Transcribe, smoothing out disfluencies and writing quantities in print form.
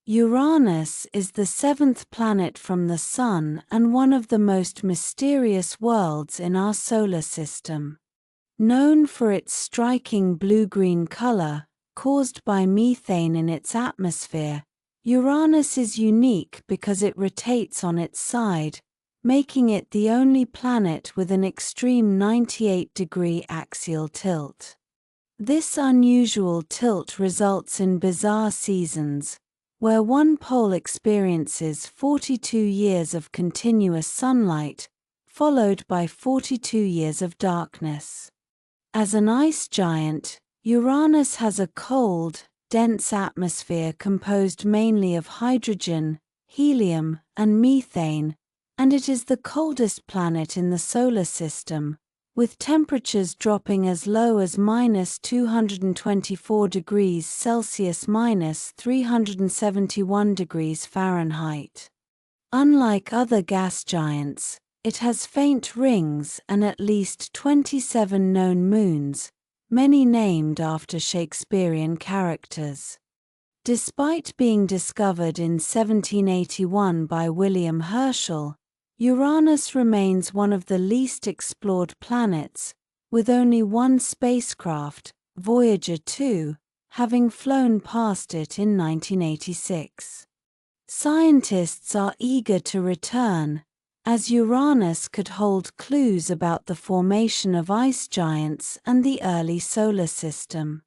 Uranus is the seventh planet from the Sun and one of the most mysterious worlds in our solar system. Known for its striking blue-green color, caused by methane in its atmosphere, Uranus is unique because it rotates on its side, making it the only planet with an extreme 98-degree axial tilt. This unusual tilt results in bizarre seasons, where one pole experiences 42 years of continuous sunlight, followed by 42 years of darkness. As an ice giant, Uranus has a cold, dense atmosphere composed mainly of hydrogen, helium, and methane, and it is the coldest planet in the solar system, with temperatures dropping as low as -224 degrees Celsius -371 degrees Fahrenheit. Unlike other gas giants, it has faint rings and at least 27 known moons, many named after Shakespearean characters. Despite being discovered in 1781 by William Herschel, Uranus remains one of the least explored planets, with only one spacecraft, Voyager 2, having flown past it in 1986. Scientists are eager to return, as Uranus could hold clues about the formation of ice giants and the early solar system.